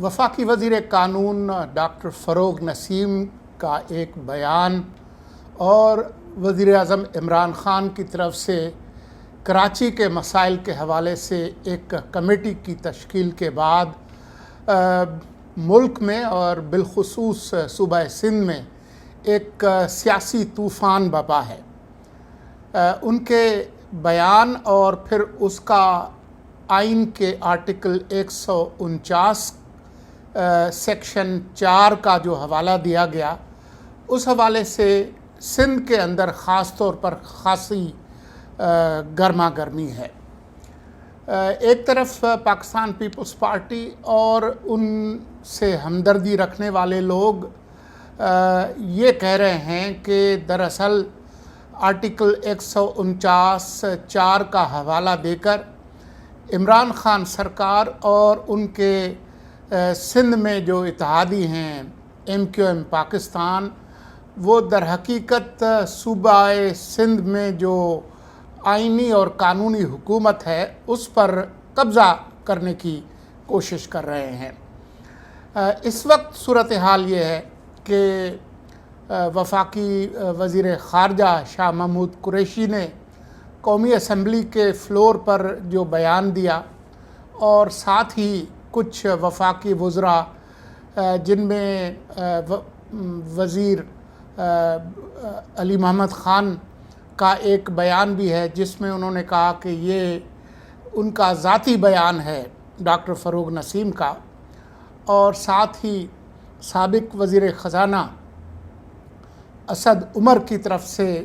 وفاقی وزیر قانون ڈاکٹر فروغ نسیم کا ایک بیان اور وزیر اعظم عمران خان کی طرف سے کراچی کے مسائل کے حوالے سے ایک کمیٹی کی تشکیل کے بعد ملک میں اور بالخصوص صوبہ سندھ میں ایک سیاسی طوفان بپا ہے۔ ان کے بیان اور پھر اس کا آئین کے آرٹیکل 149 سیکشن 4 کا جو حوالہ دیا گیا، اس حوالے سے سندھ کے اندر خاص طور پر خاصی گرما گرمی ہے۔ ایک طرف پاکستان پیپلز پارٹی اور ان سے ہمدردی رکھنے والے لوگ یہ کہہ رہے ہیں کہ دراصل آرٹیکل 149(4) کا حوالہ دے کر عمران خان سرکار اور ان کے سندھ میں جو اتحادی ہیں MQM پاکستان، وہ در حقیقت صوبہ سندھ میں جو آئینی اور قانونی حکومت ہے اس پر قبضہ کرنے کی کوشش کر رہے ہیں۔ اس وقت صورتحال یہ ہے کہ وفاقی وزیر خارجہ شاہ محمود قریشی نے قومی اسمبلی کے فلور پر جو بیان دیا اور ساتھ ہی کچھ وفاقی وزراء جن میں وزیر علی محمد خان کا ایک بیان بھی ہے، جس میں انہوں نے کہا کہ یہ ان کا ذاتی بیان ہے ڈاکٹر فروغ نسیم کا، اور ساتھ ہی سابق وزیر خزانہ اسد عمر کی طرف سے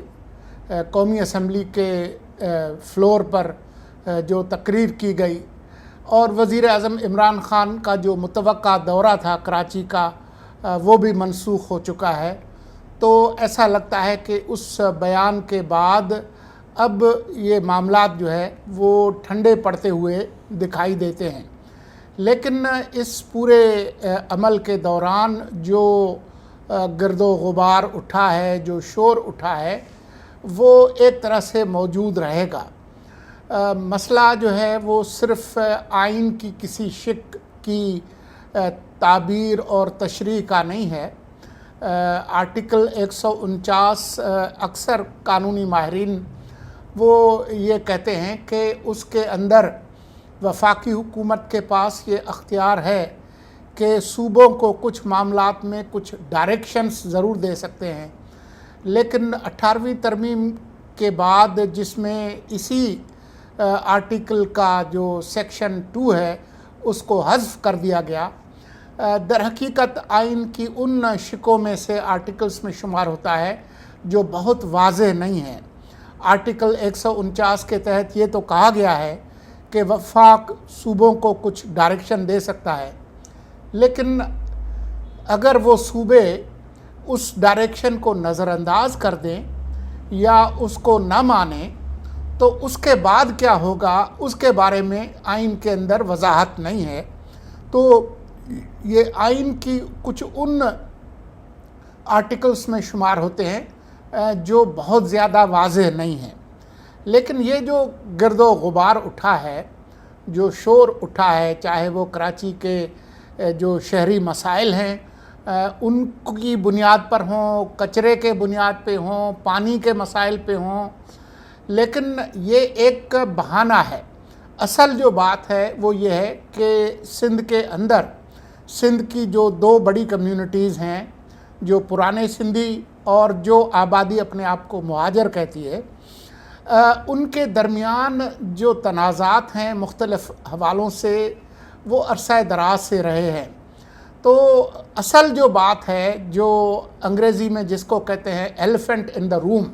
قومی اسمبلی کے فلور پر جو تقریر کی گئی، اور وزیر اعظم عمران خان کا جو متوقع دورہ تھا کراچی کا وہ بھی منسوخ ہو چکا ہے۔ تو ایسا لگتا ہے کہ اس بیان کے بعد اب یہ معاملات جو ہے وہ ٹھنڈے پڑتے ہوئے دکھائی دیتے ہیں، لیکن اس پورے عمل کے دوران جو گرد و غبار اٹھا ہے، جو شور اٹھا ہے، وہ ایک طرح سے موجود رہے گا۔ مسئلہ جو ہے وہ صرف آئین کی کسی شق کی تعبیر اور تشریح کا نہیں ہے۔ آرٹیکل 149 اکثر قانونی ماہرین وہ یہ کہتے ہیں کہ اس کے اندر وفاقی حکومت کے پاس یہ اختیار ہے کہ صوبوں کو کچھ معاملات میں کچھ ڈائریکشنز ضرور دے سکتے ہیں، لیکن 18ویں ترمیم کے بعد جس میں اسی آرٹیکل کا جو سیکشن 2 ہے اس کو حذف کر دیا گیا، در حقیقت آئین کی ان شقوں میں سے آرٹیکلز میں شمار ہوتا ہے جو بہت واضح نہیں ہیں۔ آرٹیکل 149 کے تحت یہ تو کہا گیا ہے کہ وفاق صوبوں کو کچھ ڈائریکشن دے سکتا ہے، لیکن اگر وہ صوبے اس ڈائریکشن کو نظر انداز کر دیں یا اس کو نہ مانیں تو اس کے بعد کیا ہوگا اس کے بارے میں آئین کے اندر وضاحت نہیں ہے۔ تو یہ آئین کی کچھ ان آرٹیکلز میں شمار ہوتے ہیں جو بہت زیادہ واضح نہیں ہیں، لیکن یہ جو گرد و غبار اٹھا ہے، جو شور اٹھا ہے، چاہے وہ کراچی کے جو شہری مسائل ہیں ان کی بنیاد پر ہوں، کچرے کے بنیاد پہ ہوں، پانی کے مسائل پہ ہوں، لیکن یہ ایک بہانہ ہے۔ اصل جو بات ہے وہ یہ ہے کہ سندھ کے اندر سندھ کی جو 2 بڑی کمیونٹیز ہیں، جو پرانے سندھی اور جو آبادی اپنے آپ کو مہاجر کہتی ہے، ان کے درمیان جو تنازعات ہیں مختلف حوالوں سے وہ عرصہ دراز سے رہے ہیں۔ تو اصل جو بات ہے، جو انگریزی میں جس کو کہتے ہیں ایلیفنٹ ان دا روم،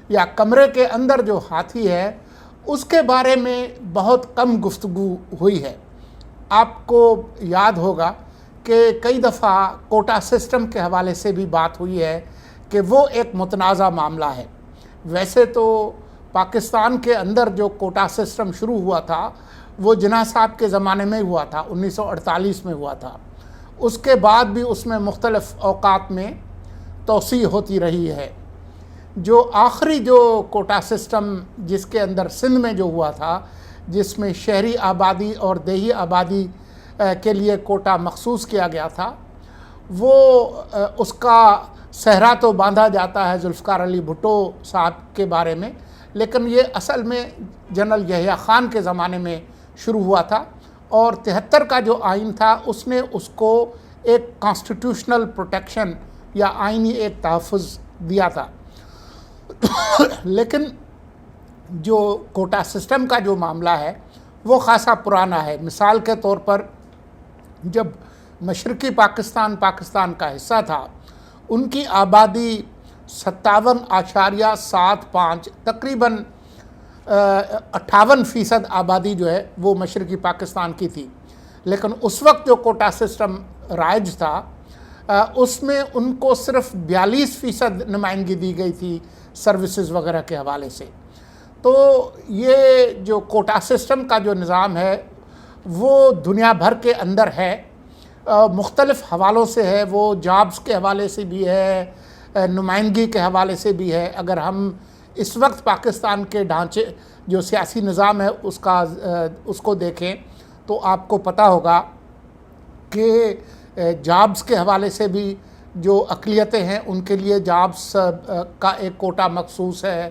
یا کمرے کے اندر جو ہاتھی ہے، اس کے بارے میں بہت کم گفتگو ہوئی ہے۔ آپ کو یاد ہوگا کہ کئی دفعہ کوٹا سسٹم کے حوالے سے بھی بات ہوئی ہے کہ وہ ایک متنازع معاملہ ہے۔ ویسے تو پاکستان کے اندر جو کوٹا سسٹم شروع ہوا تھا وہ جناح صاحب کے زمانے میں ہوا تھا، 1948 میں ہوا تھا۔ اس کے بعد بھی اس میں مختلف اوقات میں توسیع ہوتی رہی ہے۔ جو آخری جو کوٹا سسٹم جس کے اندر سندھ میں جو ہوا تھا، جس میں شہری آبادی اور دیہی آبادی کے لیے کوٹا مخصوص کیا گیا تھا، وہ اس کا صحرا تو باندھا جاتا ہے ذوالفقار علی بھٹو صاحب کے بارے میں، لیکن یہ اصل میں جنرل یحییٰ خان کے زمانے میں شروع ہوا تھا، اور 73 کا جو آئین تھا اس نے اس کو ایک کانسٹیٹیوشنل پروٹیکشن یا آئینی ایک تحفظ دیا تھا۔ لیکن جو کوٹا سسٹم کا جو معاملہ ہے وہ خاصا پرانا ہے۔ مثال کے طور پر جب مشرقی پاکستان کا حصہ تھا، ان کی آبادی 57.75 تقریباً 58% آبادی جو ہے وہ مشرقی پاکستان کی تھی، لیکن اس وقت جو کوٹا سسٹم رائج تھا اس میں ان کو صرف 42% نمائندگی دی گئی تھی سروسز وغیرہ کے حوالے سے۔ تو یہ جو کوٹا سسٹم کا جو نظام ہے وہ دنیا بھر کے اندر ہے، مختلف حوالوں سے ہے، وہ جابز کے حوالے سے بھی ہے، نمائندگی کے حوالے سے بھی ہے۔ اگر ہم اس وقت پاکستان کے ڈھانچے جو سیاسی نظام ہے اس کو دیکھیں تو آپ کو پتہ ہوگا کہ جابز کے حوالے سے بھی جو اقلیتیں ہیں ان کے لیے جابز کا ایک کوٹا مخصوص ہے،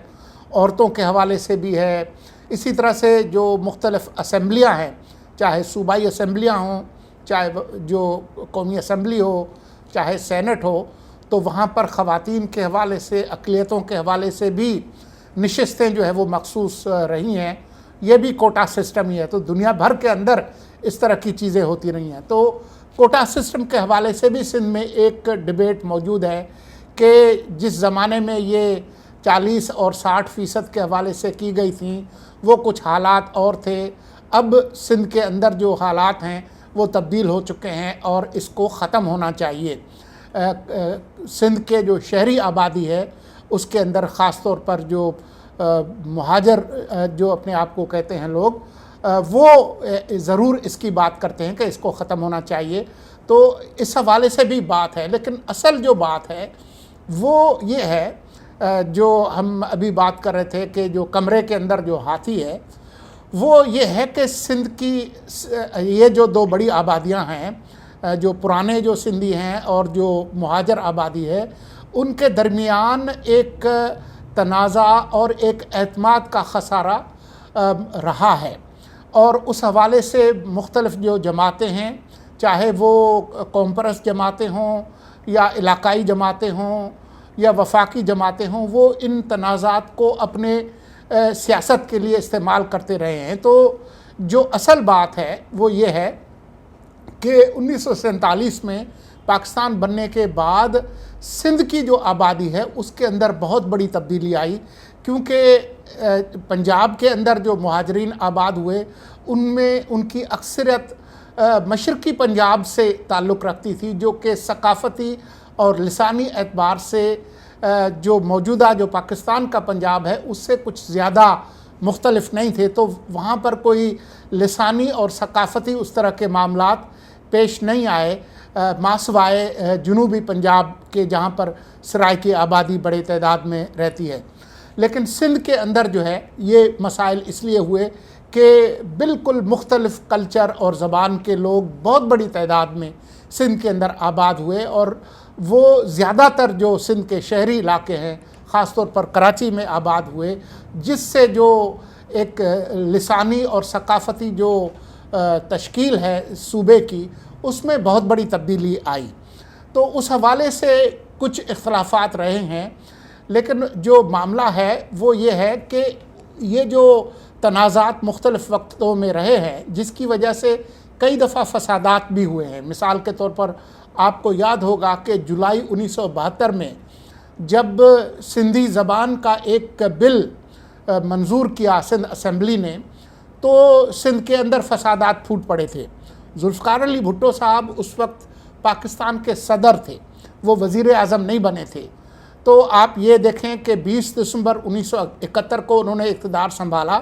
عورتوں کے حوالے سے بھی ہے۔ اسی طرح سے جو مختلف اسمبلیاں ہیں، چاہے صوبائی اسمبلیاں ہوں، چاہے جو قومی اسمبلی ہو، چاہے سینٹ ہو، تو وہاں پر خواتین کے حوالے سے، اقلیتوں کے حوالے سے بھی نشستیں جو ہے وہ مخصوص رہی ہیں۔ یہ بھی کوٹا سسٹم ہی ہے۔ تو دنیا بھر کے اندر اس طرح کی چیزیں ہوتی رہی ہیں۔ تو کوٹا سسٹم کے حوالے سے بھی سندھ میں ایک ڈیبیٹ موجود ہے کہ جس زمانے میں یہ 40 اور 60% کے حوالے سے کی گئی تھیں وہ کچھ حالات اور تھے۔ اب سندھ کے اندر جو حالات ہیں وہ تبدیل ہو چکے ہیں اور اس کو ختم ہونا چاہیے۔ سندھ کے جو شہری آبادی ہے اس کے اندر خاص طور پر جو مہاجر جو اپنے آپ کو کہتے ہیں لوگ، وہ ضرور اس کی بات کرتے ہیں کہ اس کو ختم ہونا چاہیے۔ تو اس حوالے سے بھی بات ہے، لیکن اصل جو بات ہے وہ یہ ہے جو ہم ابھی بات کر رہے تھے کہ جو کمرے کے اندر جو ہاتھی ہے وہ یہ ہے کہ سندھ کی یہ جو دو بڑی آبادیاں ہیں، جو پرانے جو سندھی ہیں اور جو مہاجر آبادی ہے، ان کے درمیان ایک تنازع اور ایک اعتماد کا خسارہ رہا ہے، اور اس حوالے سے مختلف جو جماعتیں ہیں، چاہے وہ قوم پرست جماعتیں ہوں یا علاقائی جماعتیں ہوں یا وفاقی جماعتیں ہوں، وہ ان تنازعات کو اپنے سیاست کے لیے استعمال کرتے رہے ہیں۔ تو جو اصل بات ہے وہ یہ ہے کہ 1947 میں پاکستان بننے کے بعد سندھ کی جو آبادی ہے اس کے اندر بہت بڑی تبدیلی آئی، کیونکہ پنجاب کے اندر جو مہاجرین آباد ہوئے ان میں ان کی اکثریت مشرقی پنجاب سے تعلق رکھتی تھی، جو کہ ثقافتی اور لسانی اعتبار سے جو موجودہ جو پاکستان کا پنجاب ہے اس سے کچھ زیادہ مختلف نہیں تھے۔ تو وہاں پر کوئی لسانی اور ثقافتی اس طرح کے معاملات پیش نہیں آئے، ماسوائے جنوبی پنجاب کے جہاں پر سرائکی آبادی بڑے تعداد میں رہتی ہے۔ لیکن سندھ کے اندر جو ہے یہ مسائل اس لیے ہوئے کہ بالکل مختلف کلچر اور زبان کے لوگ بہت بڑی تعداد میں سندھ کے اندر آباد ہوئے، اور وہ زیادہ تر جو سندھ کے شہری علاقے ہیں خاص طور پر کراچی میں آباد ہوئے، جس سے جو ایک لسانی اور ثقافتی جو تشکیل ہے صوبے کی اس میں بہت بڑی تبدیلی آئی۔ تو اس حوالے سے کچھ اختلافات رہے ہیں، لیکن جو معاملہ ہے وہ یہ ہے کہ یہ جو تنازعات مختلف وقتوں میں رہے ہیں جس کی وجہ سے کئی دفعہ فسادات بھی ہوئے ہیں۔ مثال کے طور پر آپ کو یاد ہوگا کہ جولائی 1972 میں جب سندھی زبان کا ایک بل منظور کیا سندھ اسمبلی نے، تو سندھ کے اندر فسادات پھوٹ پڑے تھے۔ ذوالفقار علی بھٹو صاحب اس وقت پاکستان کے صدر تھے، وہ وزیر اعظم نہیں بنے تھے۔ تو آپ یہ دیکھیں کہ 20 دسمبر 1971 کو انہوں نے اقتدار سنبھالا،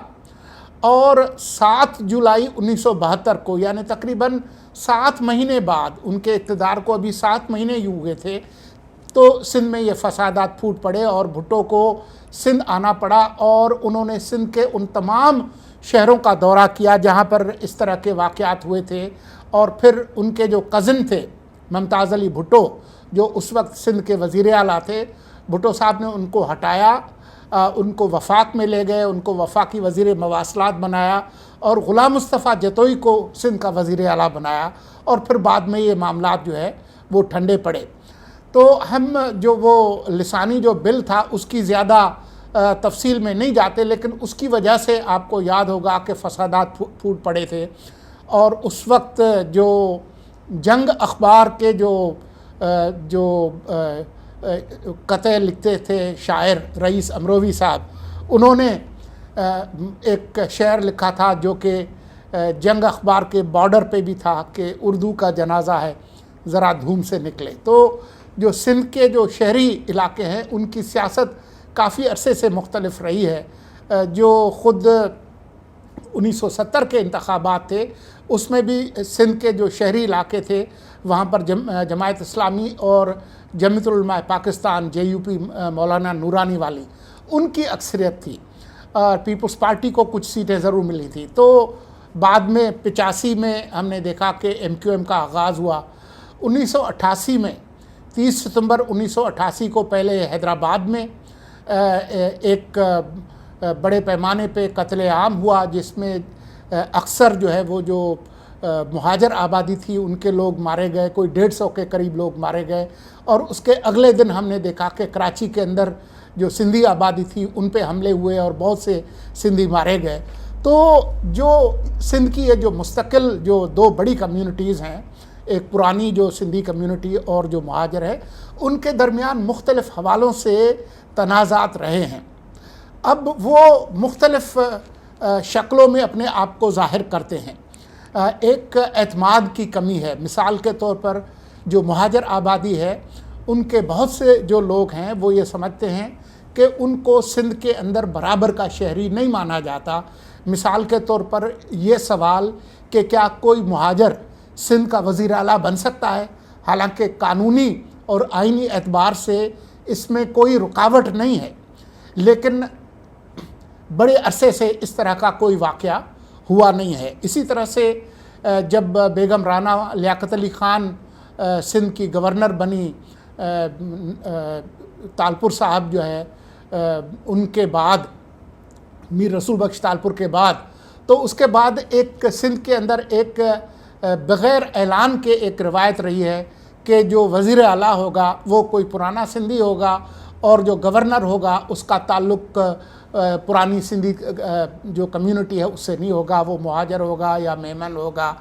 اور 7 جولائی 1972 کو یعنی تقریباً 7 مہینے بعد، ان کے اقتدار کو ابھی 7 مہینے ہی ہوئے تھے، تو سندھ میں یہ فسادات پھوٹ پڑے اور بھٹو کو سندھ آنا پڑا، اور انہوں نے سندھ کے ان تمام شہروں کا دورہ کیا جہاں پر اس طرح کے واقعات ہوئے تھے، اور پھر ان کے جو کزن تھے ممتاز علی بھٹو جو اس وقت سندھ کے وزیر اعلیٰ تھے، بھٹو صاحب نے ان کو ہٹایا، ان کو وفاق میں لے گئے، ان کو وفاقی وزیر مواصلات بنایا اور غلام مصطفیٰ جتوئی کو سندھ کا وزیر اعلیٰ بنایا، اور پھر بعد میں یہ معاملات جو ہے وہ ٹھنڈے پڑے۔ تو ہم جو وہ لسانی جو بل تھا اس کی زیادہ تفصیل میں نہیں جاتے، لیکن اس کی وجہ سے آپ کو یاد ہوگا کہ فسادات پھوٹ پڑے تھے، اور اس وقت جو جنگ اخبار کے جو قطعے لکھتے تھے شاعر رئیس امروی صاحب، انہوں نے ایک شعر لکھا تھا جو کہ جنگ اخبار کے بارڈر پہ بھی تھا کہ اردو کا جنازہ ہے ذرا دھوم سے نکلے۔ تو جو سندھ کے جو شہری علاقے ہیں ان کی سیاست کافی عرصے سے مختلف رہی ہے۔ جو خود 1970 کے انتخابات تھے اس میں بھی سندھ کے جو شہری علاقے تھے وہاں پر جماعت اسلامی اور جمعیت العلماء پاکستان JUP مولانا نورانی والی ان کی اکثریت تھی، اور پیپلز پارٹی کو کچھ سیٹیں ضرور ملی تھی۔ تو بعد میں 85 میں ہم نے دیکھا کہ MQM کا آغاز ہوا۔ 1988 میں 30 ستمبر 1988 کو پہلے حیدرآباد میں ایک بڑے پیمانے پہ قتل عام ہوا، جس میں اکثر جو ہے وہ جو مہاجر آبادی تھی ان کے لوگ مارے گئے، کوئی 150 کے قریب لوگ مارے گئے، اور اس کے اگلے دن ہم نے دیکھا کہ کراچی کے اندر جو سندھی آبادی تھی ان پہ حملے ہوئے اور بہت سے سندھی مارے گئے۔ تو جو سندھ کی یہ جو مستقل جو دو بڑی کمیونٹیز ہیں، ایک پرانی جو سندھی کمیونٹی اور جو مہاجر ہے، ان کے درمیان مختلف حوالوں سے تنازعات رہے ہیں۔ اب وہ مختلف شکلوں میں اپنے آپ کو ظاہر کرتے ہیں۔ ایک اعتماد کی کمی ہے، مثال کے طور پر جو مہاجر آبادی ہے ان کے بہت سے جو لوگ ہیں وہ یہ سمجھتے ہیں کہ ان کو سندھ کے اندر برابر کا شہری نہیں مانا جاتا۔ مثال کے طور پر یہ سوال کہ کیا کوئی مہاجر سندھ کا وزیر اعلیٰ بن سکتا ہے، حالانکہ قانونی اور آئینی اعتبار سے اس میں کوئی رکاوٹ نہیں ہے، لیکن بڑے عرصے سے اس طرح کا کوئی واقعہ ہوا نہیں ہے۔ اسی طرح سے جب بیگم رانا لیاقت علی خان سندھ کی گورنر بنی، تالپور صاحب جو ہے ان کے بعد، میر رسول بخش تالپور کے بعد، تو اس کے بعد ایک سندھ کے اندر ایک بغیر اعلان کے ایک روایت رہی ہے کہ جو وزیر اعلیٰ ہوگا وہ کوئی پرانا سندھی ہوگا، اور جو گورنر ہوگا اس کا تعلق پرانی سندھی جو کمیونٹی ہے اس سے نہیں ہوگا، وہ مہاجر ہوگا یا میمن ہوگا،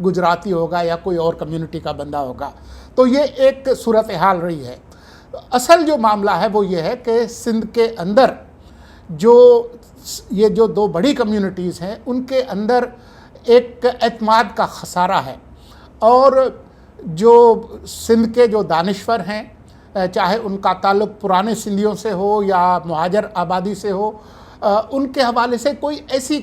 گجراتی ہوگا یا کوئی اور کمیونٹی کا بندہ ہوگا۔ تو یہ ایک صورتحال رہی ہے۔ اصل جو معاملہ ہے وہ یہ ہے کہ سندھ کے اندر یہ جو دو بڑی کمیونٹیز ہیں ان کے اندر ایک اعتماد کا خسارہ ہے، اور جو سندھ کے جو دانشور ہیں، چاہے ان کا تعلق پرانے سندھیوں سے ہو یا مہاجر آبادی سے ہو، ان کے حوالے سے کوئی ایسی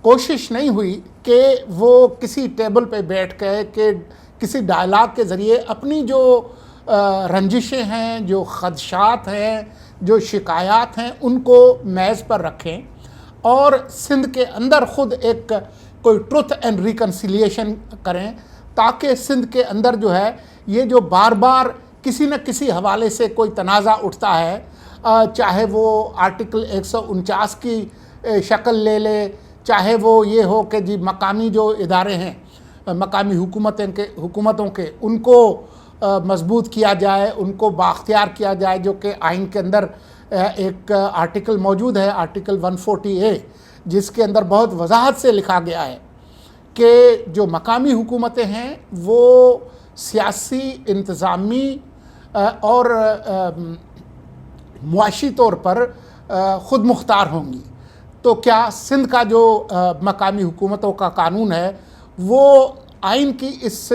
کوشش نہیں ہوئی کہ وہ کسی ٹیبل پہ بیٹھ کے کسی ڈائلاگ کے ذریعے اپنی جو رنجشیں ہیں، جو خدشات ہیں، جو شکایات ہیں ان کو میز پر رکھیں اور سندھ کے اندر خود ایک کوئی ٹروتھ اینڈ ریکنسیلیشن کریں، تاکہ سندھ کے اندر جو ہے یہ جو بار بار کسی نہ کسی حوالے سے کوئی تنازع اٹھتا ہے، چاہے وہ آرٹیکل 149 کی شکل لے لے، چاہے وہ یہ ہو کہ جی مقامی جو ادارے ہیں، مقامی حکومتوں کے ان کو مضبوط کیا جائے، ان کو بااختیار کیا جائے، جو کہ آئین کے اندر ایک آرٹیکل موجود ہے، آرٹیکل 140A، جس کے اندر بہت وضاحت سے لکھا گیا ہے کہ جو مقامی حکومتیں ہیں وہ سیاسی، انتظامی اور معاشی طور پر خود مختار ہوں گی۔ تو کیا سندھ کا جو مقامی حکومتوں کا قانون ہے وہ آئین کی اس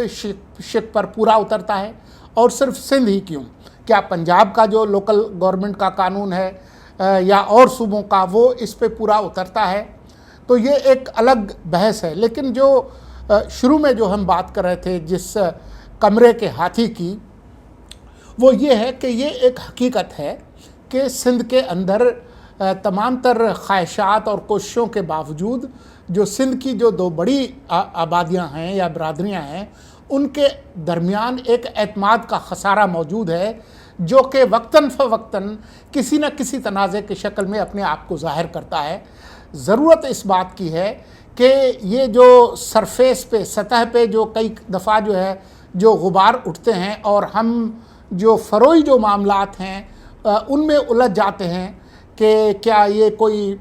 شق پر پورا اترتا ہے؟ اور صرف سندھ ہی کیوں، کیا پنجاب کا جو لوکل گورنمنٹ کا قانون ہے یا اور صوبوں کا وہ اس پہ پورا اترتا ہے؟ تو یہ ایک الگ بحث ہے۔ لیکن جو شروع میں جو ہم بات کر رہے تھے جس کمرے کے ہاتھی کی، وہ یہ ہے کہ یہ ایک حقیقت ہے کہ سندھ کے اندر تمام تر خواہشات اور کوششوں کے باوجود جو سندھ کی جو دو بڑی آبادیاں ہیں یا برادریاں ہیں ان کے درمیان ایک اعتماد کا خسارہ موجود ہے جو کہ وقتاً فوقتاً کسی نہ کسی تنازع کی شکل میں اپنے آپ کو ظاہر کرتا ہے۔ ضرورت اس بات کی ہے کہ یہ جو سرفیس پہ سطح پہ جو کئی دفعہ جو ہے جو غبار اٹھتے ہیں اور ہم جو فروئی جو معاملات ہیں ان میں الجھ جاتے ہیں کہ کیا یہ کوئی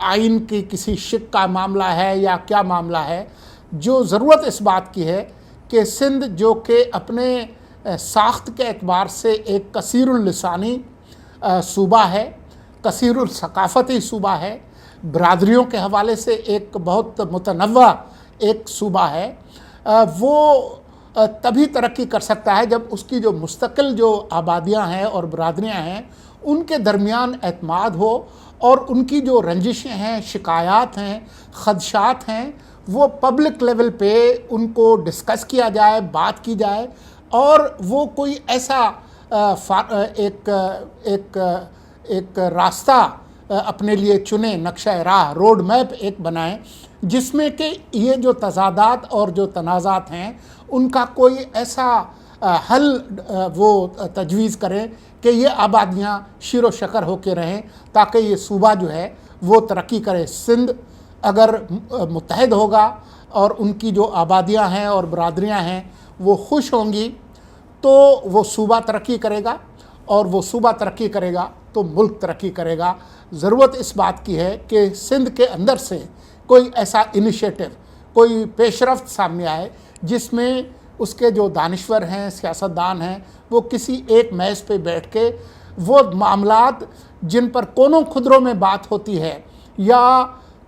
آئین کی کسی شک کا معاملہ ہے یا کیا معاملہ ہے، جو ضرورت اس بات کی ہے کہ سندھ جو کہ اپنے ساخت کے اعتبار سے ایک کثیر اللسانی صوبہ ہے، کثیر الثقافتی صوبہ ہے، برادریوں کے حوالے سے ایک بہت متنوع ایک صوبہ ہے، وہ تبھی ترقی کر سکتا ہے جب اس کی جو مستقل جو آبادیاں ہیں اور برادریاں ہیں ان کے درمیان اعتماد ہو اور ان کی جو رنجشیں ہیں، شکایات ہیں، خدشات ہیں، وہ پبلک لیول پہ ان کو ڈسکس کیا جائے، بات کی جائے اور وہ کوئی ایسا ایک راستہ اپنے لیے چنیں، نقشہ راہ، روڈ میپ ایک بنائیں جس میں کہ یہ جو تضادات اور جو تنازعات ہیں ان کا کوئی ایسا حل وہ تجویز کریں کہ یہ آبادیاں شیر و شکر ہو کے رہیں تاکہ یہ صوبہ جو ہے وہ ترقی کرے۔ سندھ اگر متحد ہوگا اور ان کی جو آبادیاں ہیں اور برادریاں ہیں وہ خوش ہوں گی تو وہ صوبہ ترقی کرے گا، اور وہ صوبہ ترقی کرے گا تو ملک ترقی کرے گا۔ ضرورت اس بات کی ہے کہ سندھ کے اندر سے کوئی ایسا انیشیٹو، کوئی پیش رفت سامنے آئے جس میں اس کے جو دانشور ہیں، سیاستدان ہیں، وہ کسی ایک میز پہ بیٹھ کے وہ معاملات جن پر کونوں خدروں میں بات ہوتی ہے یا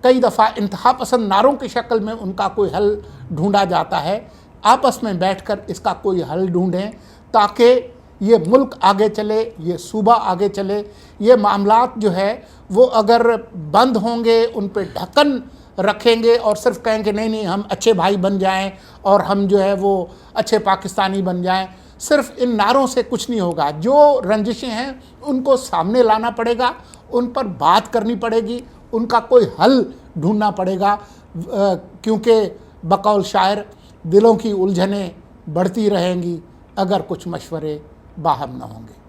کئی دفعہ انتہا پسند نعروں کی شکل میں ان کا کوئی حل ڈھونڈا جاتا ہے، آپس میں بیٹھ کر اس کا کوئی حل ڈھونڈیں تاکہ یہ ملک آگے چلے، یہ صوبہ آگے چلے۔ یہ معاملات جو ہے وہ اگر بند ہوں گے، ان پہ ڈھکن رکھیں گے اور صرف کہیں کہ نہیں ہم اچھے بھائی بن جائیں اور ہم جو ہے وہ اچھے پاکستانی بن جائیں، صرف ان نعروں سے کچھ نہیں ہوگا۔ جو رنجشیں ہیں ان کو سامنے لانا پڑے گا، ان پر بات کرنی پڑے گی، ان کا کوئی حل ڈھونڈنا پڑے گا، کیونکہ بقول شاعر دلوں کی الجھنیں بڑھتی رہیں گی اگر کچھ مشورے باہم نہ ہوں گے۔